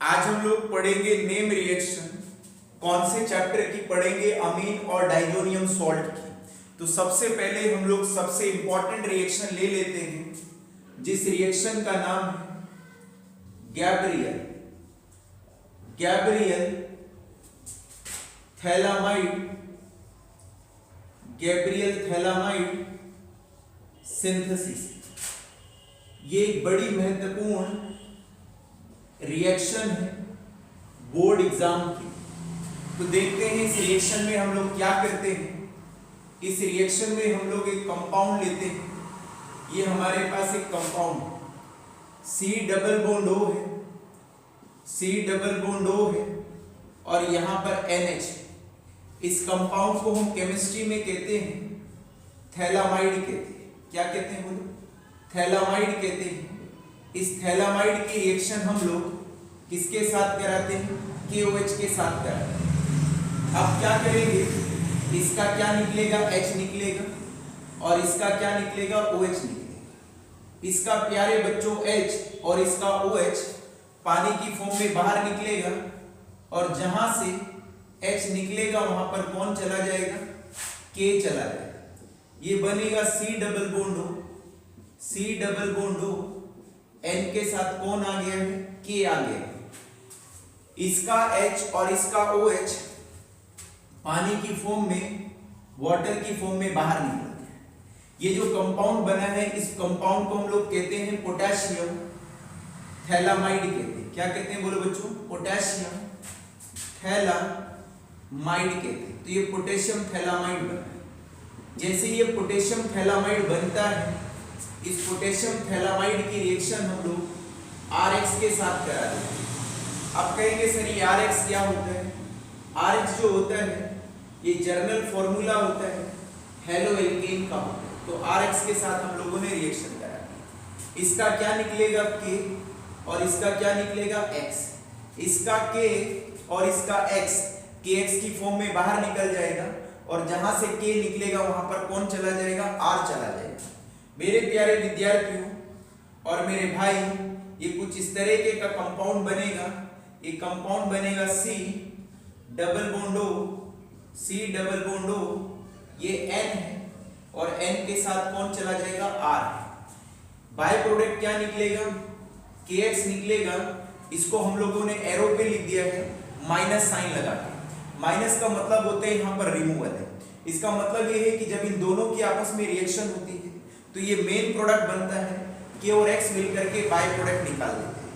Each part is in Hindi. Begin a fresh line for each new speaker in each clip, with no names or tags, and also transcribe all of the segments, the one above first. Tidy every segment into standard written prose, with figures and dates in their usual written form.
आज हम लोग पढ़ेंगे नेम रिएक्शन। कौन से चैप्टर की पढ़ेंगे? अमीन और डाइजोनियम सॉल्ट की। तो सबसे पहले हम लोग सबसे इंपॉर्टेंट रिएक्शन ले लेते हैं, जिस रिएक्शन का नाम है गैब्रियल थैलामाइड सिंथेसिस। ये एक बड़ी महत्वपूर्ण रिएक्शन है बोर्ड एग्जाम की। तो देखते हैं इस रिएक्शन में हम लोग क्या करते हैं। इस रिएक्शन में हम लोग एक कंपाउंड लेते हैं। ये हमारे पास एक compound C double bond O है और यहाँ पर NH। इस कंपाउंड को हम केमिस्ट्री में कहते हैं थैलामाइड कहते हैं। क्या कहते हैं बोलो? थैलामाइड कहते हैं। इस थैलामाइड की रिएक्शन हम लोग किसके साथ कराते हैं? KOH के साथ कराते हैं। अब क्या करेंगे? इसका क्या निकलेगा? H निकलेगा और इसका क्या निकलेगा? OH निकलेगा। इसका प्यारे बच्चों H और इसका OH पानी की फॉर्म में बाहर निकलेगा और जहां से H निकलेगा वहां पर कौन चला जाएगा? K चला जाएगा। ये बनेगा C double bond O। N के साथ कौन आ गया है? K आ गया। इसका H और इसका OH पानी की फॉर्म में, वाटर की फॉर्म में बाहर निकल गया। ये जो कंपाउंड बना है, इस कंपाउंड को हम लोग कहते हैं पोटेशियम थैलामाइड कहते हैं। क्या कहते हैं बोलो बच्चों? पोटेशियम थैलामाइड कहते हैं। तो ये पोटेशियम थैलामाइड बना है। जैसे ये पोटेशियम थैलामाइड बनता है, इस पोटेशियम थैलामाइड की रिएक्शन हम लोग RX के साथ करा देते हैं। अब कहेंगे सर ये RX क्या होता है? RX जो होता है ये जर्नल फॉर्मूला होता है हेलो एल्केन का होता है। तो RX के साथ हम लोगों ने रिएक्शन करा दी। इसका क्या निकलेगा? K और इसका क्या निकलेगा? X। इसका K और इसका X KX की फॉर्म में बाहर निकल जाएगा और जहां से K निकलेगा वहां पर कौन चला जाएगा? R चला जाएगा। मेरे प्यारे विद्यार्थियों और मेरे भाई, ये कुछ इस तरीके का कंपाउंड बनेगा। ये कंपाउंड बनेगा C डबल बॉन्ड O। ये N है और N के साथ कौन चला जाएगा? R। बाय प्रोडक्ट क्या निकलेगा? KX निकलेगा। इसको हम लोगों ने एरो पे लिख दिया है माइनस साइन लगा के। माइनस का मतलब होता है यहाँ पर रिमूवल है। इसका मतलब ये है कि जब इन दोनों की आपस में रिएक्शन होती है तो ये मेन प्रोडक्ट बनता है। K और X मिलकर के बाय प्रोडक्ट निकाल देते हैं।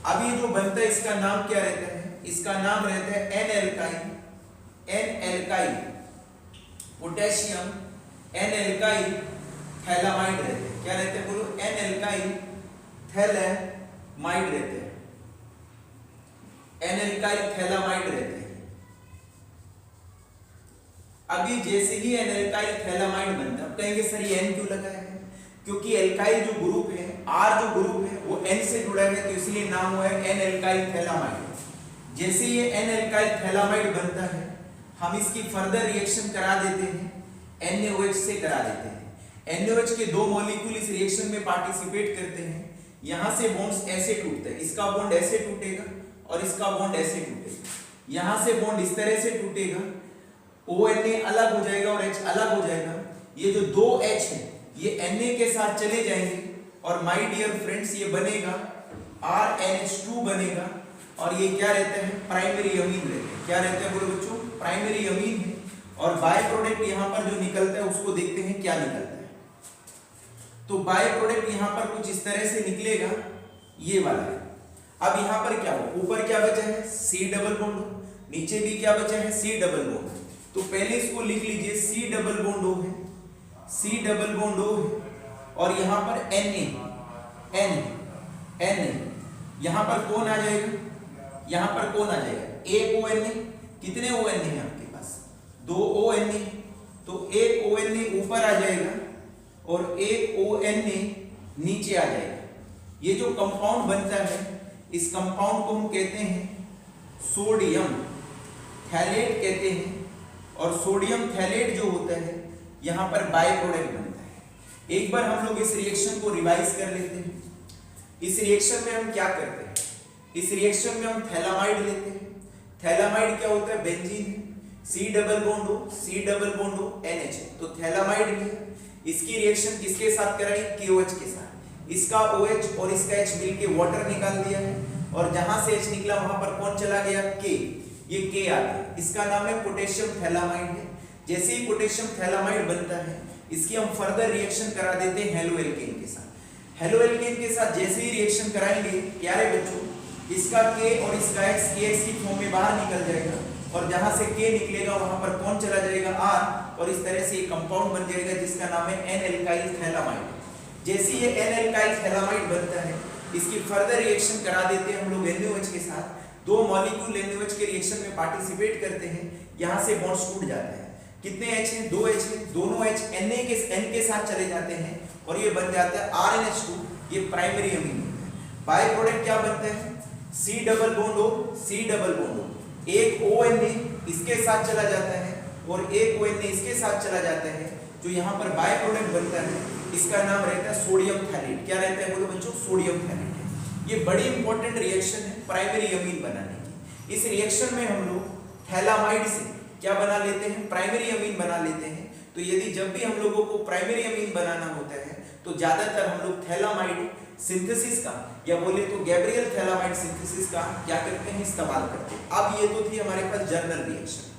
अब ये जो बनता है इसका नाम क्या रहता है? इसका नाम रहता है N-एल्काइल पोटेशियम N-एल्काइल थैलामाइड रहते हैं। क्या रहते हैं बोलो? N-एल्काइल थैलामाइड रहते हैं। N-एल्काइल थैलामाइड रहते हैं। अभी जैसे ही N-एल्काइल थैलामाइड बनता है, अब कहेंगे सर ये N क्यों लगाया है? क्योंकि एल्काइल जो ग्रुप है, R जो ग्रुप है वो N से जुड़ा है, तो इसलिए नाम हुआ है N-एल्काइल थैलामाइड। जैसे ये N-एल्काइल थैलामाइड बनता है, हम इसकी फर्दर रिएक्शन करा देते हैं NaOH से करा देते हैं। NaOH के दो मॉलिक्यूल इस रिएक्शन में पार्टिसिपेट करते हैं। यहां से बॉन्ड्स ऐसे टूटते हैं, इसका बॉन्ड ऐसे टूटेगा और इसका बॉन्ड ऐसे टूटेगा। यहां से बॉन्ड इस तरह से टूटेगा, ONA अलग हो जाएगा और H अलग हो जाएगा। ये जो दो H है ये Na के साथ चले जाएंगे और माय डियर फ्रेंड्स ये बनेगा RNH2 बनेगा और ये क्या रहता है? प्राइमरी अमीन रहता है। क्या रहता है बोलो बच्चों? प्राइमरी अमीन है। और बाय प्रोडक्ट यहाँ पर जो निकलता है उसको देखते हैं क्या निकलता है। तो बाय प्रोडक्ट यहाँ पर कुछ इस तरह से निकलेगा, ये वाला है। अब यहाँ पर क्या हो? ऊपर क्या बचा है? C double bond. नीचे भी क्या बचा है? C double bond. तो पहले इसको लिख लीजिए C डबल बॉन्ड O है, C डबल बॉन्ड O है और यहाँ पर N यहाँ पर कौन आ जाएगा? यहाँ पर कौन आ जाएगा? एक ONA। कितने ONA हैं आपके पास? दो ONA। तो एक ONA ऊपर आ जाएगा और एक ONA नीचे आ जाएगा। ये जो कंपाउंड बनता है, इस कंपाउंड को हम कहते हैं सोडियम थैलेट कहते हैं। और सोडियम थैलेट जो होता है यहाँ पर बाय प्रोडक्ट बनता है। एक बार हम लोग इस रिएक्शन को रिवाइज कर लेते हैं। इस रिएक्शन में हम क्या करते हैं? इस रिएक्शन में हम थैलामाइड लेते हैं। थैलामाइड क्या होता है? बेंजीन है, C double bond O, C double bond O NH है, तो थैलामाइड लिया। इसकी रिएक्शन किसके साथ कराई? KOH के साथ। इसका OH और इसका H मिलके वाटर निकाल दिया है, और जहां से H निकला वहां पर कौन चला गया? K। ये K आ गया, इसका नाम है पोटेशियम थैलामाइड है। जैसे ही पोटेशियम थैलामाइड बनता है, इसकी हम फर्दर रिएक्शन करा देते हैं हेलो एल्केन के साथ। हेलो एल्केन के साथ जैसे ही रिएक्शन कराएंगे प्यारे बच्चों, इसका K और इसका X KX की फॉर्म में बाहर निकल जाएगा, और जहां से K निकलेगा वहां पर कौन चला जाएगा? R, और इस तरह से एक कंपाउंड बन जाएगा जिसका नाम है N एल्काइल थैलामाइड। जैसे ये N एल्काइल थैलामाइड बनता है, इसकी फर्दर रिएक्शन करा देते हैं हम लोग NaOH के साथ। दो मॉलिक्यूल NaOH के रिएक्शन में पार्टिसिपेट करते हैं, यहां से बॉन्ड्स टूट जाते हैं। कितने H हैं? 2 H हैं, दोनों H N के साथ चले जाते हैं, और ये बन जाता है RNH2, ये प्राइमरी अमीन होता है। बाय प्रोडक्ट क्या बनता है? C double bond O, C double bond O, एक ONA इसके साथ चला जाता है और एक ONA इसके साथ चला जाता है, जो यहाँ पर बाय प्रोडक्ट बनता है, इसका नाम रहता है सोडियम थैलेट। क्या रहता है बोलो बच्चों? सोडियम थैलेट है। ये बड़ी इंपॉर्टेंट रिएक्शन है प्राइमरी अमीन बनाने की। इस रिएक्शन में हम लोग थैलामाइड से क्या बना लेते हैं? प्राइमरी अमीन बना लेते हैं। तो यदि जब भी हम लोगों को प्राइमरी अमीन बनाना होता है, तो ज्यादातर हम लोग थैलामाइड सिंथेसिस का, या बोले तो गैब्रियल थैलामाइड सिंथेसिस का क्या करते हैं? इस्तेमाल करते हैं। अब ये तो थी हमारे पास जर्नल रिएक्शन।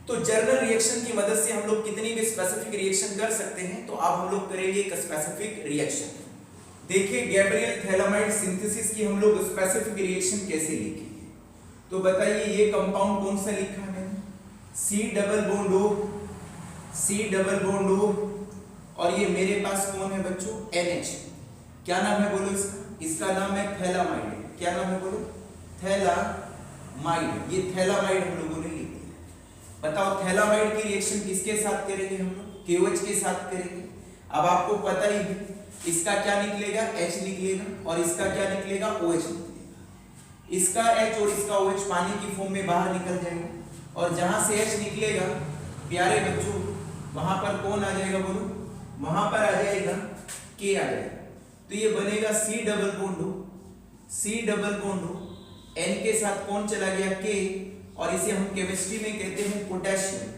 तो जर्नल रिएक्शन की मदद से हम लोग कितनी भी स्पेसिफिक रिएक्शन कर सकते हैं, तो अब हम लोग करेंगे एक स्पेसिफिक रिएक्शन। देखिए गैब्रियल थैलामाइड सिंथेसिस की हम लोग स्पेसिफिक रिएक्शन कैसे लिखेंगे, तो बताइए ये कंपाउंड कौन सा लिखा है? C double bond O, C double bond O, और ये मेरे पास कौन है बच्चों? NH। क्या नाम है बोलो इसका? इसका नाम है थैलामाइड। क्या नाम है बोलो? थैलामाइड। ये थैलामाइड हम लोगों ने लिख दिया। बताओ थैलामाइड की रिएक्शन किसके साथ करेंगे हम लोग? KOH के साथ करेंगे। अब आपको पता ही है इसका क्या निकलेगा? H निकलेगा, और इसका क्या निकलेगा? OH निकलेगा। इसका H और इसका OH पानी की फॉर्म में बाहर निकल जाएगा, और जहां से H निकलेगा प्यारे बच्चों, वहां पर कौन आ जाएगा बोलो? वहां पर आ जाएगा K आ जाएगा। तो ये बनेगा C double bond O, C double bond O, N के साथ कौन चला गया? K, और इसे हम केमिस्ट्री में कहते हैं पोटेशियम।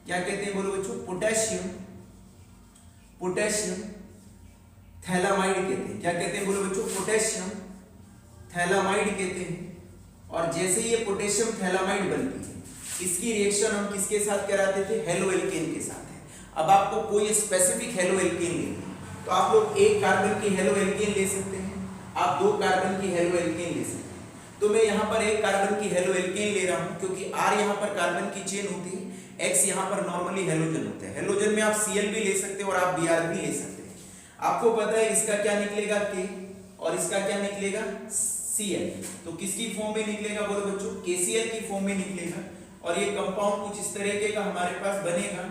क्या कहते हैं बोलो बच्चों? पोटेशियम। पोटेशियम थैलामाइड कहते हैं। क्या कहते हैं बोलो बच्चों? पोटेशियम थैलामाइड कहते हैं। और जैसे ये पोटेशियम थैलामाइड बनती है, इसकी रिएक्शन हम किसके साथ कराते थे? हेलो एल्केन के साथ है। अब आपको कोई स्पेसिफिक हेलो एल्केन लेना है, तो आप लोग एक कार्बन की हेलो एल्केन ले सकते हैं, आप 2 कार्बन की हेलो एल्केन ले सकते हैं। तो मैं यहाँ पर एक कार्बन की हेलो एल्केन ले रहा हूँ, क्योंकि R यहाँ पर कार्बन की चेन होती है, X यहाँ पर नॉर्मली हेलोजन होता है। हेलोजन में आप Cl भी ले सकते हैं और आप Br भी ले सकते हैं। आपको पता है इसका क्या निकलेगा? K, और इसका क्या निकलेगा? Cl। तो किसकी फॉर्म में निकलेगा बोलो बच्चों? KCl की फॉर्म में निकलेगा, और ये कंपाउंड कुछ इस तरीके का हमारे पास बनेगा।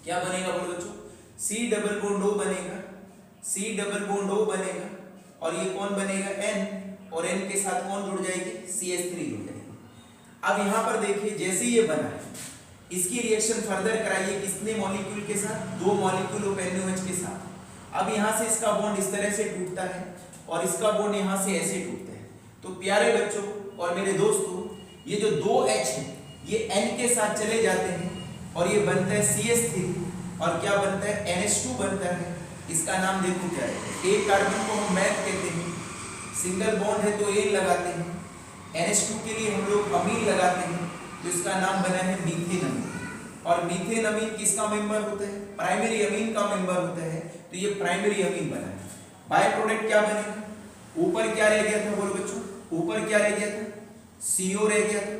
क्या बनेगा बोलो बच्चों? C डबल बॉन्ड O बनेगा, C डबल बॉन्ड O बनेगा, और ये कौन बनेगा? N, और N के साथ कौन जुड़ जाएगी? CH3 जुड़ जाएगी। अब यहाँ पर देखिए जैसे ये बना है, इसकी रिएक्शन फर्दर कराइए किसने मॉलिक्यूल के साथ? 2 मॉलिक्यूल ऑफ NaOH के साथ। अब यहाँ से इसका बॉन्ड इस तरह से टूटता है, और इसका बॉन्ड यहाँ से ऐसे टूटता है। तो प्यारे बच्चों और मेरे दोस्तों, ये जो 2 H हैं ये N के साथ चले जाते हैं, और ये बनता है CH3, और क्या बनता है? NH2 बनता है। इसका नाम देखो क्या है? एक कार्बन को हम मैथ कहते हैं, सिंगल बॉन्ड है तो एन लगाते हैं, NH2 के लिए हम लोग अमीन लगाते हैं, तो इसका नाम बना है मीथेन अमीन। और मीथेन अमीन किसका मेंबर होता है? प्राइमरी अमीन का मेंबर होता है, तो ये प्राइमरी अमीन बना है। बाय प्रोडक्ट क्या बनेगा? ऊपर क्या रह गया था बोलो बच्चों? ऊपर क्या रह गया था? CO रह गया था।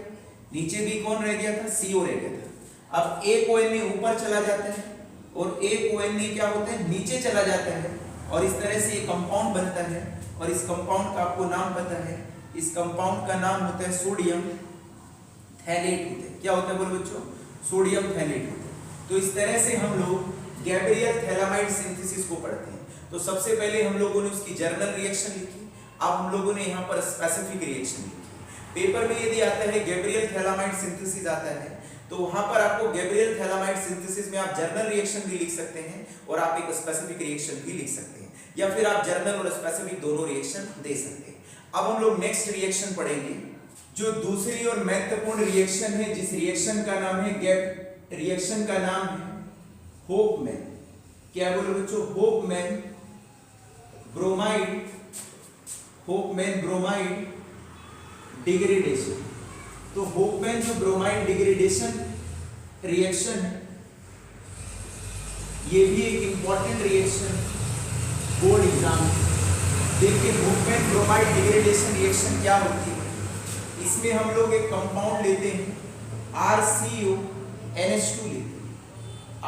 नीचे भी कौन रह गया था? CO रह गया था। अब एक ONA ऊपर चला जाता है, और एक ONA क्या होता है? नीचे चला जाता है, और इस तरह से ये कंपाउंड बनता है। और इस कंपाउंड का आपको नाम पता है, इस कंपाउंड का नाम होता है सोडियम थैलेट होता है। क्या होता है बोलो बच्चों? सोडियम थैलेट होता है। तो इस तरह से हम लोग गैब्रियल थैलामाइड सिंथेसिस को पढ़ते हैं। तो सबसे पहले हम लोगों ने उसकी जर्नल रिएक्शन लिखी, अब हम लोगों ने यहाँ पर स्पेसिफिक रिएक्शन लिखी। पेपर में यदि आता है गैब्रियल थैलामाइड सिंथेसिस आता है, तो वहां पर आपको गैब्रियल थैलामाइड सिंथेसिस में आप जर्नल रिएक्शन भी लिख सकते हैं, और आप एक स्पेसिफिक रिएक्शन भी लिख सकते हैं, या फिर आप जर्नल और स्पेसिफिक दोनों रिएक्शन दे सकते हैं। अब हम लोग नेक्स्ट रिएक्शन पढ़ेंगे, जो दूसरी और महत्वपूर्ण रिएक्शन है, जिस रिएक्शन का नाम है गैप रिएक्शन का नाम है होपमैन। क्या बोलो बच्चों? Hopman bromide, Hopman bromide degradation. तो होपमैन जो ब्रोमाइड डिग्रेडेशन रिएक्शन है, ये भी एक इंपॉर्टेंट रिएक्शन बोर्ड एग्जाम। देखिए होपमैन ब्रोमाइड डिग्रेडेशन रिएक्शन क्या होती है। इसमें हम लोग एक कंपाउंड लेते हैं RCONH2 लेते हैं।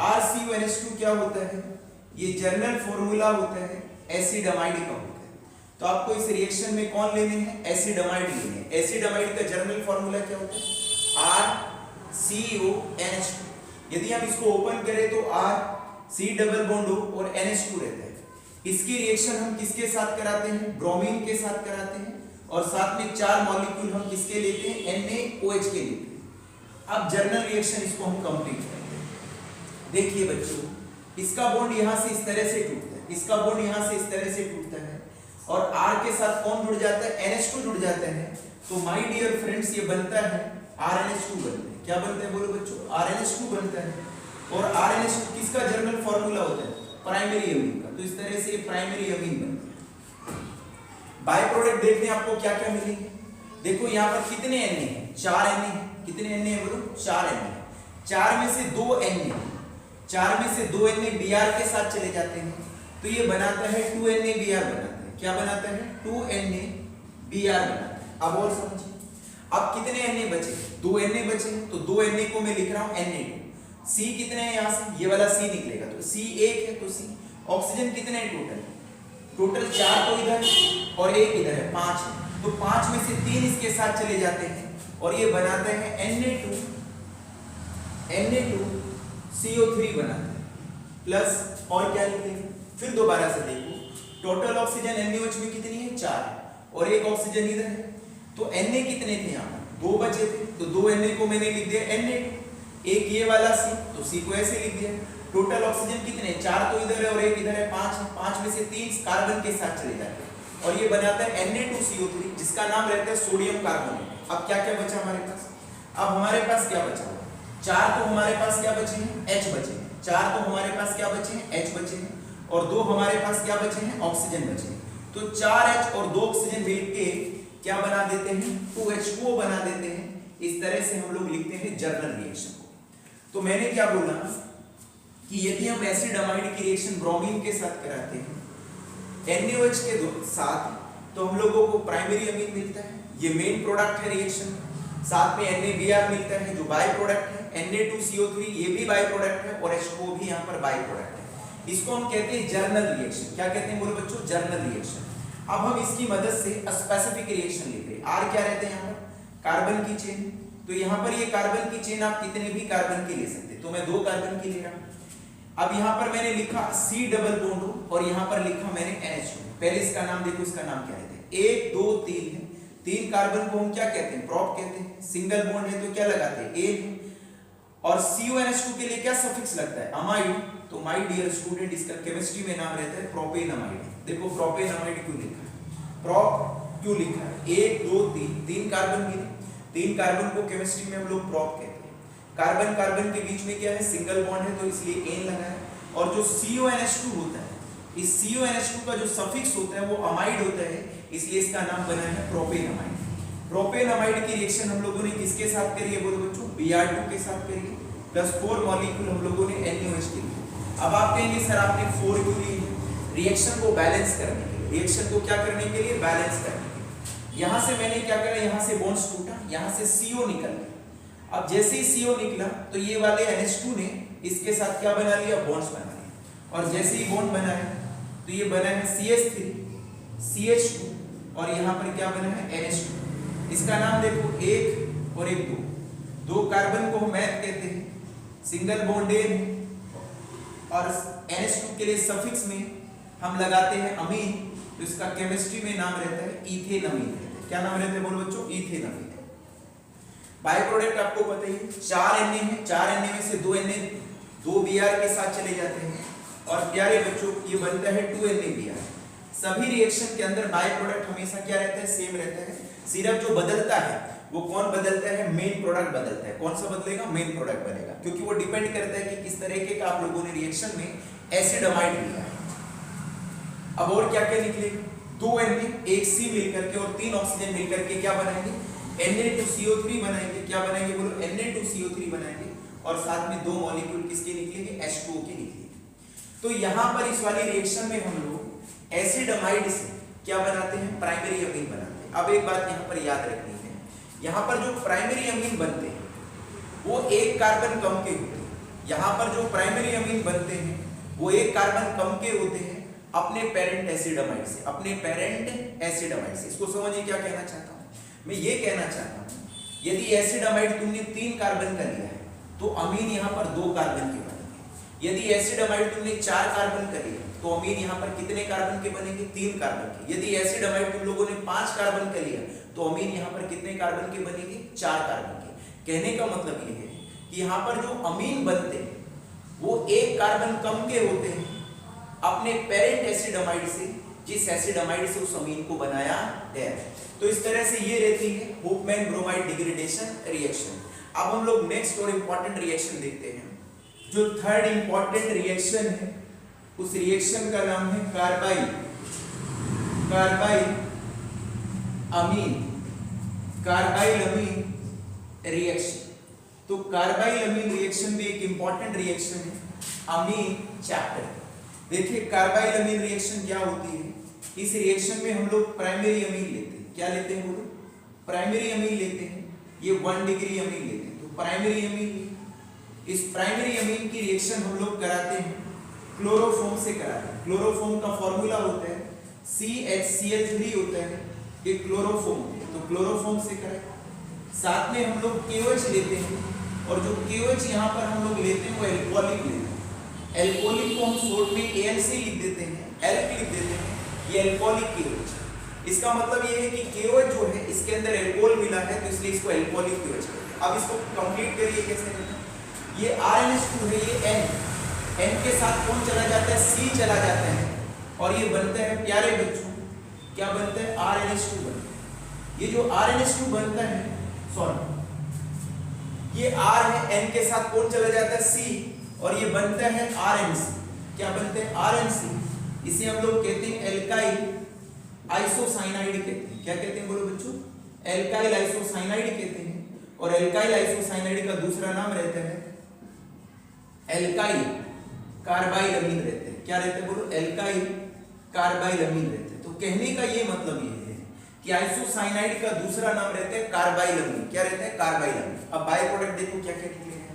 RCONH2 क्या होता है? ये जनरल फॉर्मूला होता है एसिडअमाइड का होता है। तो आपको इस रिएक्शन में कौन लेने हैं? एसिडअमाइड लेने हैं। एसिडअमाइड का जनरल फॉर्मूला क्या होता है? RCONH2। यदि हम इसको ओपन करें तो C डबल बॉन्ड O और NH2 रहता है। इसकी रिएक्शन हम किसके साथ कराते हैं? ब्रोमीन के साथ कराते हैं, और साथ में 4 मॉलिक्यूल हम किसके लेते हैं? NaOH के लेते हैं। अब जर्नल रिएक्शन इसको हम कंप्लीट करते हैं। देखिए बच्चों, इसका बॉन्ड यहां से इस तरह से टूटता है, इसका बॉन्ड यहां से इस तरह से टूटता है, और R के साथ कौन जुड़ जाता है? NH2 जुड़ जाता है। तो माय डियर फ्रेंड्स, ये बनता है RNH2 बनता है। क्या बनता है बोलो बच्चों? RNH2 बनता है। और RNH2 किसका जर्नल फॉर्मूला होता है? प्राइमरी अमीन का। तो इस तरह से प्राइमरी अमीन बनता है। बाय प्रोडक्ट देखने आपको क्या क्या मिलेंगे। देखो यहाँ पर कितने Na हैं? 4 Na हैं। कितने Na हैं बोलो? 4 Na। 4 में से 2 Na, 4 में से 2 Na Br के साथ चले जाते हैं, तो ये बनाता है 2 Na Br बनाता है। क्या बनाता है? 2 Na Br बनाता है। अब और समझिए, अब कितने Na बचे? 2 Na बचे, तो 2 Na को मैं लिख रहा हूँ Na2। C कितने हैं? यहाँ से ये वाला C निकलेगा, तो C 1 है, तो C। ऑक्सीजन कितने हैं टोटल? टोटल 4 तो इधर और 1 इधर है, 5 है। तो 5 में से 3 इसके साथ चले जाते हैं, और ये बनाते हैं Na2CO3 बनाते हैं, प्लस और क्या लिखेंगे? फिर दोबारा से देखो, टोटल ऑक्सीजन NaOH में कितनी है? 4, और 1 ऑक्सीजन इधर है। तो Na कितने थे? यहाँ पर 2 बचे थे, तो 2 Na को मैंने लिख दिया Na2। एक ये वाला C, तो C को ऐसे लिख दिया। टोटल ऑक्सीजन कितने? 4 तो इधर है और 1 इधर है, 5 है। 5 में से 3 कार्बन के साथ चले जाते हैं, और ये बनाता है Na2CO3, जिसका नाम रहता है सोडियम कार्बोनेट। अब क्या क्या बचा हमारे पास? अब हमारे पास क्या बचा? 4 तो हमारे पास क्या बचे हैं? H बचे हैं। 4 तो हमारे पास क्या बचे हैं? H बचे हैं, और 2 हमारे पास क्या बचे हैं? ऑक्सीजन बचे हैं। तो 4H और 2 ऑक्सीजन मिलके क्या बना देते हैं? 2H2O बना देते हैं। इस तरह से हम लोग लिखते हैं जर्नल रिएक्शन को। तो मैंने क्या बोला कि यदि हम एसिडअमाइड की रिएक्शन ब्रोमीन के साथ कराते हैं NaOH के साथ, तो हम लोगों को प्राइमरी अमीन मिलता है, ये मेन प्रोडक्ट है रिएक्शन। साथ में NaBr मिलता है जो बाय प्रोडक्ट है, Na2CO3 ये भी बाय प्रोडक्ट है, और H2O भी यहाँ पर बाय प्रोडक्ट है। इसको हम कहते हैं जर्नल रिएक्शन। क्या कहते हैं बोलो बच्चों? Journal reaction. अब हम इसकी मदद से स्पेसिफिक रिएक्शन लेते हैं। R क्या रहते हैं यहाँ पर? कार्बन की चेन। तो यहाँ पर ये कार्बन की चेन आप कितने भी कार्बन की ले सकते हैं, तो मैं 2 कार्बन की ले रहा हूँ। अब यहाँ पर मैंने लिखा C डबल बॉन्ड O, और यहाँ पर लिखा मैंने NH2। पहले इसका नाम देखो, इसका नाम क्या रहता है? 1 2 3 है। 3 कार्बन को हम क्या कहते हैं? प्रोप कहते हैं। सिंगल बॉन्ड है तो क्या लगाते हैं? A। और CONH2 के लिए क्या सफिक्स लगता है? अमाइड। तो माय डियर स्टूडेंट, इसका केमिस्ट्री में नाम रहता है प्रोपेनअमाइड। देखो प्रोपेनअमाइड क्यों लिखा है? प्रोप क्यों लिखा है? 1 2 3, 3 कार्बन की, 3 कार्बन को केमिस्ट्री में हम लोग प्रोप कहते हैं। कार्बन कार्बन के बीच में क्या है? सिंगल बॉन्ड है, तो इसलिए एन लगा है। और जो CONH2 होता है, इस CONH2 का जो सफिक्स होता है वो अमाइड होता है, इसलिए इसका नाम बना है प्रोपेनअमाइड। प्रोपेनअमाइड की रिएक्शन हम लोगों ने किसके साथ करी है बोलो बच्चों? Br2 के साथ करी है, प्लस 4 मॉलिक्यूल हम लोगों ने NaOH के लिए। अब आप कहेंगे सर आपने 4 क्यों ली? रिएक्शन को बैलेंस करने के लिए। रिएक्शन को क्या करने के लिए? बैलेंस करने के लिए। यहाँ से मैंने क्या करा? यहाँ से बॉन्ड्स टूटा, यहाँ से CO निकल गया। अब जैसे ही CO निकला तो ये वाले NH2 ने इसके साथ क्या बना लिया? बॉन्ड्स बना लिया। और जैसे ही बॉन्ड बना है तो ये बना है CH3 CH2, और यहाँ पर क्या बना है? NH2। इसका नाम देखो, 1 और 1 2 कार्बन को हम मैथ कहते हैं, सिंगल बॉन्ड A है, और NH2 के लिए सफिक्स में हम लगाते हैं अमीन, तो इसका केमिस्ट्री में नाम रहता है इथेनअमीन। क्या नाम रहता है बोलो बच्चों? इथेनअमीन। बाय प्रोडक्ट आपको पता ही है, 4 Na है, 4 Na में से 2 Na 2 Br के साथ चले जाते हैं, और प्यारे बच्चों ये बनता है 2 Na Br। सभी रिएक्शन के अंदर बाय प्रोडक्ट हमेशा क्या रहता है, सेम रहता है। सिर्फ जो बदलता है वो कौन बदलता है, मेन प्रोडक्ट बदलता है। कौन सा बदलेगा, मेन प्रोडक्ट बनेगा, क्योंकि वो डिपेंड करता है कि किस तरीके का आप लोगों ने रिएक्शन में एसिडमाइड लिया है। अब और क्या क्या निकलेगा, 2 Na एक C मिलकर के और 3 ऑक्सीजन मिलकर के क्या बनाएंगे, Na2CO3 बनाएंगे। क्या बनाएंगे बोलो, Na2CO3 बनाएंगे। और साथ में 2 मॉलिक्यूल किसके निकलेंगे, H2O के निकलेंगे। तो यहाँ पर इस वाली रिएक्शन में हम लोग एसिडमाइड से क्या बनाते हैं, प्राइमरी अमीन बनाते हैं। अब एक बात यहाँ पर याद रखनी है, यहाँ पर जो प्राइमरी अमीन बनते हैं वो एक कार्बन कम के होते हैं। यहाँ पर जो प्राइमरी अमीन बनते हैं वो एक कार्बन कम के होते हैं अपने पेरेंट एसिडमाइड से, अपने पेरेंट एसिडमाइड से। इसको समझिए क्या कहना चाहता हूँ मैं, ये कहना चाहता हूँ यदि एसिडमाइड तुमने 3 कार्बन का लिया है तो अमीन यहाँ पर 2 कार्बन के बनेंगे। यदि एसिडमाइड तुमने 4 कार्बन का लिया तो अमीन यहाँ पर कितने कार्बन के बनेंगे, 3 कार्बन के। यदि एसिडमाइड तुम लोगों ने 5 कार्बन का लिया तो अमीन यहाँ पर कितने कार्बन के बनेंगे, 4 कार्बन के। कहने का मतलब ये है कि यहाँ पर जो अमीन बनते हैं वो एक कार्बन कम के होते हैं अपने पेरेंट एसिडमाइड से, जिस एसिडमाइड से उस अमीन को बनाया गया है। तो इस तरह से ये रहती है होपमैन ब्रोमाइड डिग्रेडेशन रिएक्शन। अब हम लोग नेक्स्ट और इंपॉर्टेंट रिएक्शन देखते हैं। जो थर्ड इंपॉर्टेंट रिएक्शन है उस रिएक्शन का नाम है कार्बाइल अमीन रिएक्शन। तो कार्बाइल अमीन रिएक्शन भी एक इंपॉर्टेंट रिएक्शन है अमीन चैप्टर। देखिए कार्बाइल अमीन रिएक्शन क्या होती है, इस रिएक्शन में हम लोग प्राइमरी अमीन लेते हैं। क्या लेते हैं बोलो, प्राइमरी अमीन लेते हैं। ये 1 डिग्री अमीन लेते हैं। तो प्राइमरी अमीन, इस प्राइमरी अमीन की रिएक्शन हम लोग कराते हैं क्लोरोफॉर्म से कराते हैं। क्लोरोफॉर्म का फॉर्मूला होता है CHCl3 होता है, ये क्लोरोफॉर्म है। तो क्लोरोफॉर्म से कराएं। साथ में हम लोग KOH लेते हैं और जो KOH यहाँ पर हम लोग लेते हैं वो एल्कोहलिक लेते हैं। एल्कोहलिक को हम शॉर्ट में ALC लिख देते हैं, एल्क लिख देते हैं। ये एल्कोहलिक KOH। इसका मतलब ये है कि KOH जो है इसके अंदर एल्कोहल मिला है तो इसलिए इसको एल्कोहलिक KOH कहते हैं। अब इसको कंप्लीट करिए कैसे करना है। ये RNH2 है, ये N के साथ कौन चला जाता है, C चला जाता है और ये बनता है प्यारे बच्चों, क्या बनता है, RNH2 बनता है। ये जो RNH2 बनता है, सॉरी ये R है, N के साथ कौन चला जाता है, C, और ये बनता है RNC। क्या बनता है, RNC। इसे हम लोग कहते हैं एल्काइल आइसोसाइनाइड कहते हैं। क्या कहते हैं बोलो बच्चों, एल्काइल आइसोसाइनाइड कहते हैं। और एल्काइल आइसोसाइनाइड का दूसरा नाम रहता है एल्काइल कार्बाइल अमीन रहते हैं। क्या रहते हैं बोलो, एल्काइल कार्बाइल अमीन रहते हैं। तो कहने का ये मतलब ये है कि आइसोसाइनाइड का दूसरा नाम रहता है कार्बाइल अमीन। क्या रहता है, कार्बाइल अमीन। अब बाय प्रोडक्ट देखो क्या क्या निकलेगा,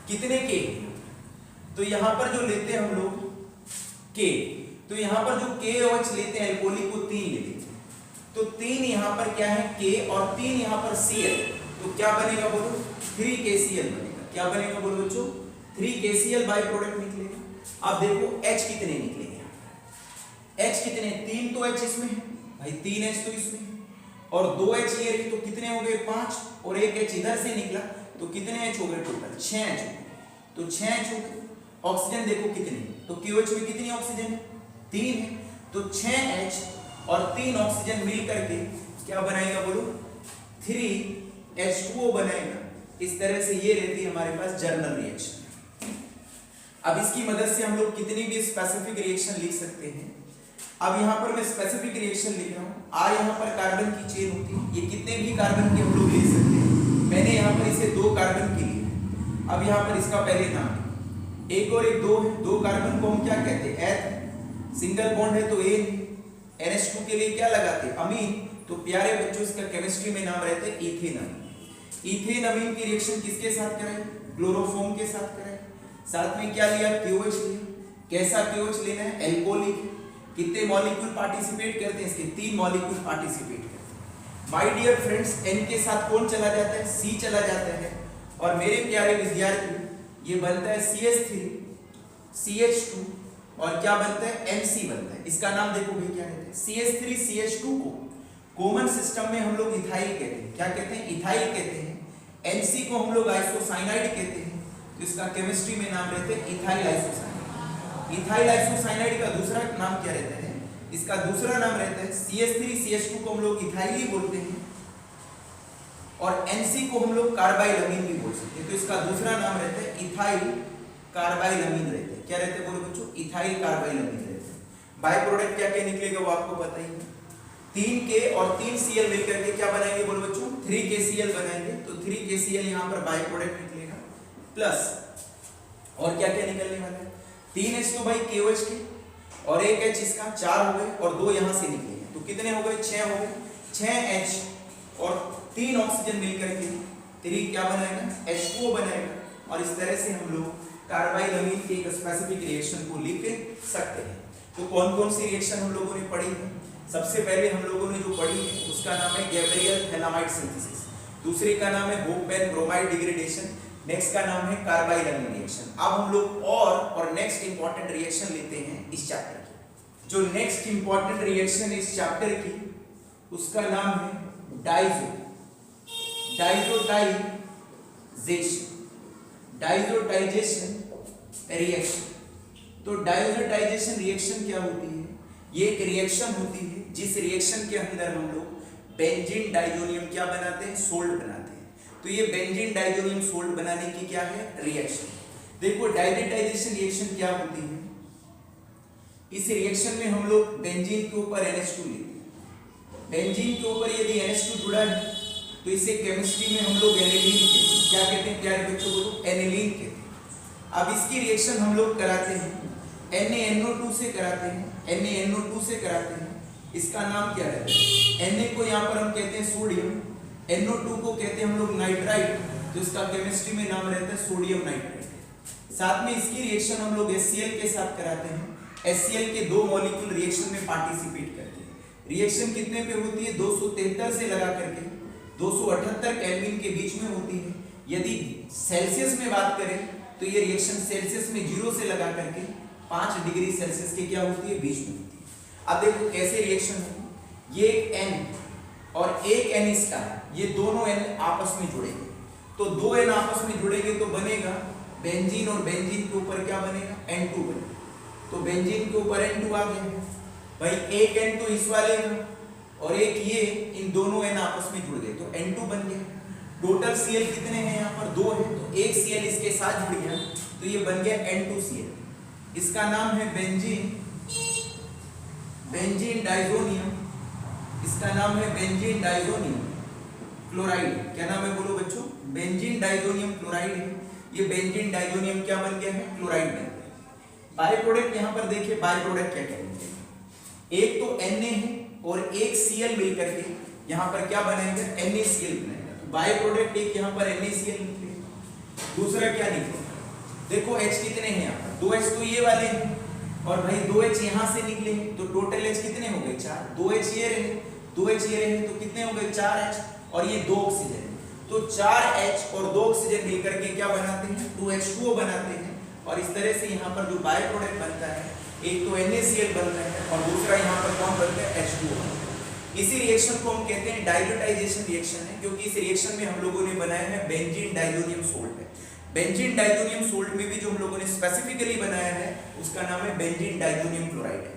कितने के, तो यहां पर जो लेते हैं हम लोग के, तो यहां पर जो KOH लेते हैं एल्कोहलिक को 3 ले लेते हैं। तो 3 यहां पर क्या है K और 3 यहां पर Cl, तो क्या बनेगा बोलो, 3KCl बनेगा। क्या बनेगा बोलो बच्चों, 3KCl बाय प्रोडक्ट निकलेगा। अब देखो H कितने निकलेंगे, H कितने, 3 तो H इसमें है भाई, 3H तो इसमें है और 2H ये रही, तो कितने हो गए 5, और एक H इधर से निकला तो कितने H हो गए टोटल, 6H हो गए। तो 6H हो गए। ऑक्सीजन देखो कितने, तो KOH में कितनी ऑक्सीजन है, 3 है। तो 6H और 3 ऑक्सीजन मिल करके क्या बनाएगा बोलो, 3H2O बनाएगा। इस तरह से ये रहती है हमारे पास जर्नल रिएक्शन। अब इसकी मदद से हम लोग कितनी भी स्पेसिफिक रिएक्शन लिख सकते हैं। अब यहाँ पर मैं स्पेसिफिक रिएक्शन लिख रहा हूँ। R यहाँ पर कार्बन की चेन होती है, ये कितने भी कार्बन के हम लोग ले सकते हैं। मैंने यहाँ पर इसे 2 कार्बन के लिए, अब यहाँ पर इसका पहले नाम, एक और एक 2 है, 2 कार्बन को हम क्या कहते हैं, एथ, सिंगल बॉन्ड है तो A, NH2 के लिए क्या लगाते हैं, अमीन। तो प्यारे बच्चों इसका केमिस्ट्री में नाम रहते हैं इथेन अमीन। इथेन अमीन की रिएक्शन किसके साथ कराएं, क्लोरोफॉर्म के साथ कराएं। साथ में क्या लिया, KOH लिया। कैसा KOH लेना है, एल्कोहलिक। कितने मॉलिक्यूल पार्टिसिपेट करते हैं इसके, 3 मॉलिक्यूल पार्टिसिपेट करते हैं। माय डियर फ्रेंड्स, N के साथ कौन चला जाता है, C चला जाता है। और मेरे प्यारे विद्यार्थी, ये बनता है CH3 CH2 और क्या बनता है, MC बनता है। इसका नाम देखो भाई क्या कहते हैं, CH3 CH2 को कॉमन सिस्टम में हम लोग इथाइल कहते हैं। क्या कहते हैं, इथाइल कहते हैं। NC को हम लोग आइसोसाइनाइड कहते हैं। तो इसका केमिस्ट्री में नाम रहते हैं इथाइल आइसोसाइनाइड। इथाइल आइसोसाइनाइड का दूसरा नाम क्या रहता है, इसका दूसरा नाम रहता है CH3CH2 को हम लोग इथाइल ही बोलते हैं, और NC को हम लोग कार्बाइलअमीन भी बोल सकते हैं। तो इसका दूसरा नाम रहता है इथाइल कार्बाइलअमीन रहते हैं। क्या रहते हैं बोलो बच्चों? इथाइल कार्बाइलअमीन रहते हैं। बाय प्रोडक्ट क्या क्या निकलेगा वो आपको पता ही है। 3K और 3Cl मिलकर के क्या बनाएंगे बोलो बच्चों? 3KCl बनाएंगे। तो 3KCl यहाँ पर बाय प्रोडक्ट निकलेगा, प्लस और क्या क्या निकलने वाला है? 3H तो भाई KOH के, और एक H इसका 4 हो गए, और 2 यहाँ से निकलेंगे, तो कितने हो गए? 6 हो गए। 6H और 3 ऑक्सीजन मिलकर के 3 क्या बनाएगा? H2O बनाएगा। और इस तरह से हम लोग कार्बाइलअमीन के एक स्पेसिफिक रिएक्शन को लिख सकते हैं। तो कौन कौन सी रिएक्शन हम लोगों ने पढ़ी है? सबसे पहले हम लोगों ने जो पढ़ी है उसका नाम है गैब्रियल थैलामाइड सिंथेसिस, दूसरे का नाम है होपमैन ब्रोमाइड डिग्रेडेशन, नेक्स्ट का नाम है कार्बाइलअमीन रिएक्शन। अब हम लोग और नेक्स्ट इंपॉर्टेंट रिएक्शन लेते हैं इस चैप्टर की। जो नेक्स्ट इंपॉर्टेंट रिएक्शन इस चैप्टर की, उसका नाम है डाइज़ोटाइजेशन रिएक्शन। तो डाइज़ोटाइजेशन रिएक्शन क्या होती है? ये एक रिएक्शन होती है जिस रिएक्शन के अंदर हम लोग बेंजीन डाइजोनियम क्या बनाते हैं? सोल्ट बनाते हैं। तो ये बेंजीन डाइजोनियम सोल्ट बनाने की क्या है? रिएक्शन। देखो डाइज़ोटाइजेशन रिएक्शन क्या होती है? इस रिएक्शन में हम लोग बेंजीन के ऊपर NH2 लेते हैं। बेंजीन के ऊपर यदि NH2 जुड़ा है तो इसे केमिस्ट्री में हम लोग एनिलीन कहते हैं। क्या कहते हैं प्यारे बच्चों को? एनिलीन कहते हैं। अब इसकी रिएक्शन हम लोग कराते हैं NaNO2 से कराते हैं, NaNO2 से कराते हैं। इसका नाम क्या रहता है? Na को यहाँ पर हम कहते हैं सोडियम, NO2 को कहते हैं हम लोग नाइट्राइट, तो इसका केमिस्ट्री में नाम रहता है सोडियम नाइट्राइट। साथ में इसकी रिएक्शन हम लोग HCl के साथ कराते हैं। HCl के 2 मॉलिक्यूल रिएक्शन में पार्टिसिपेट करते हैं। रिएक्शन कितने पे होती है? 273 से लगा करके 278 केल्विन के बीच में होती है। यदि सेल्सियस में बात करें तो ये रिएक्शन सेल्सियस में 0 से लगा करके 5 डिग्री सेल्सियस के क्या होती है? बीच में होती है। अब देखो कैसे रिएक्शन होगी। ये एक N और एक N इसका, ये दोनों N आपस में जुड़ेंगे। तो 2 N आपस में जुड़ेंगे तो बनेगा बेंजीन, और बेंजीन के ऊपर क्या बनेगा? N2 बनेगा। तो बेंजीन के ऊपर N2 आ गया भाई। एक N तो इस वाले में और एक ये, इन दोनों N आपस में जुड़ गए तो N2 बन गया। टोटल Cl कितने हैं यहाँ पर? 2 है, तो एक Cl इसके साथ जुड़ गया तो ये बन गया N2Cl। इसका नाम है बेंजीन डाइजोनियम। इसका नाम है बेंजीन डाइजोनियम क्लोराइड। क्या नाम है बोलो बच्चों? बेंजीन डाइजोनियम क्लोराइड है। ये बेंजीन डाइजोनियम क्या बन गया है? क्लोराइड बन गया। बाय प्रोडक्ट यहाँ पर देखिए, बाय प्रोडक्ट क्या कहेंगे? एक तो Na है और एक Cl मिलकर के यहाँ पर क्या बनाएगा? NaCl बनाएगा। तो बाय प्रोडक्ट एक यहाँ पर NaCl निकलेगा। दूसरा क्या निकलेगा? देखो H कितने हैं यहाँ पर? 2H तो ये वाले हैं, और भाई 2H यहाँ से निकले हैं, तो टोटल H कितने हो गए? 4। 2H ये रहे, 2H ये रहे, तो कितने हो गए? 4H, और ये 2 ऑक्सीजन। तो 4H और 2 ऑक्सीजन मिलकर के क्या बनाते हैं? 2H2O बनाते हैं। और इस तरह से यहाँ पर जो बाय प्रोडक्ट बनता है, एक तो NaCl बनता है और दूसरा यहाँ पर कौन बनता है? H2O। इसी रिएक्शन को हम कहते हैं डाइज़ोटाइजेशन रिएक्शन है, क्योंकि इस रिएक्शन में हम लोगों ने बनाया है बेंजीन डाइजोनियम सोल्ट है। बेंजीन डाइजोनियम सोल्ट में भी जो हम लोगों ने स्पेसिफिकली बनाया है उसका नाम है बेंजीन डाइजोनियम क्लोराइड है।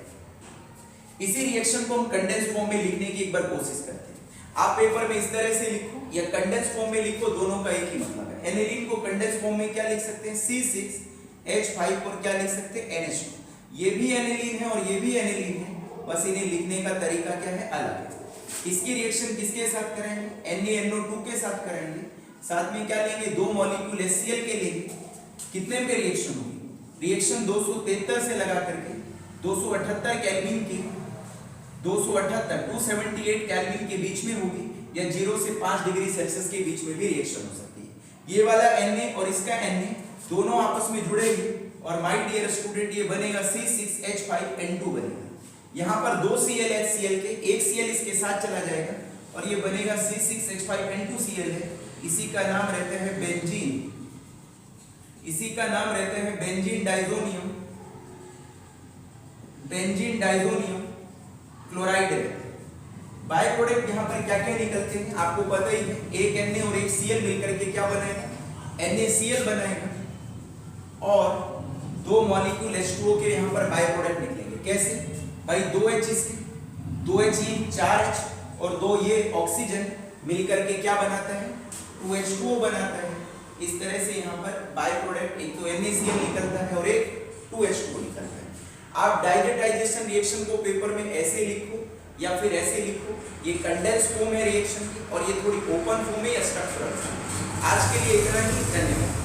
इसी रिएक्शन को हम कंडेंस फॉर्म में लिखने की एक बार कोशिश करते हैं। आप पेपर में इस तरह से लिखो या कंडेंस फॉर्म में लिखो, दोनों का एक ही मतलब है। एनिलीन को कंडेंस फॉर्म में क्या लिख सकते हैं? C6H5 और क्या लिख सकते हैं? NH2। ये भी एनिलीन है और ये भी एनिलीन है, बस इन्हें लिखने का तरीका क्या है? अलग है। इसकी रिएक्शन किसके साथ करेंगे? NaNO2 के साथ करेंगे। साथ में क्या लेंगे? 2 मॉलिक्यूल HCl के लेंगे। कितने पे रिएक्शन होगी? रिएक्शन 273 से लगा करके 278 केल्विन के 278 केल्विन के बीच में होगी, या 0 से 5 डिग्री सेल्सियस के बीच में भी रिएक्शन हो सकती है। ये वाला Na और इसका Na दोनों आपस में जुड़ेंगे, और माय डियर स्टूडेंट ये बनेगा C6H5N2 बनेगा। यहाँ पर 2 Cl HCl के, एक Cl इसके साथ चला जाएगा और ये बनेगा C6H5N2Cl है। इसी का नाम रहता है बेंजीन, इसी का नाम रहता है बेंजीन डाइजोनियम क्लोराइड रहता है। बाय प्रोडक्ट यहाँ पर क्या क्या निकलते हैं आपको पता ही है। एक Na और एक Cl मिलकर के क्या बनाएगा? NaCl बनाएगा, और 2 मॉलिक्यूल H2O के यहाँ पर बाय प्रोडक्ट निकलेंगे। कैसे? भाई 2H इसके, 2H ये 4H और 2 ये ऑक्सीजन मिलकर के क्या बनाता है, 2H2O बनाता है। इस तरह से यहाँ पर बाय प्रोडक्ट एक तो NaCl निकलता है और एक 2H2O निकलता है। आप डाइजेटाइजेशन रिएक्शन को पेपर में ऐसे लिखो या फिर ऐसे लिखो, ये कंडेंस फॉर्म है रिएक्शन की और ये थोड़ी ओपन फॉर्म है या स्ट्रक्चरल फॉर्म। आज के लिए इतना ही, धन्यवाद।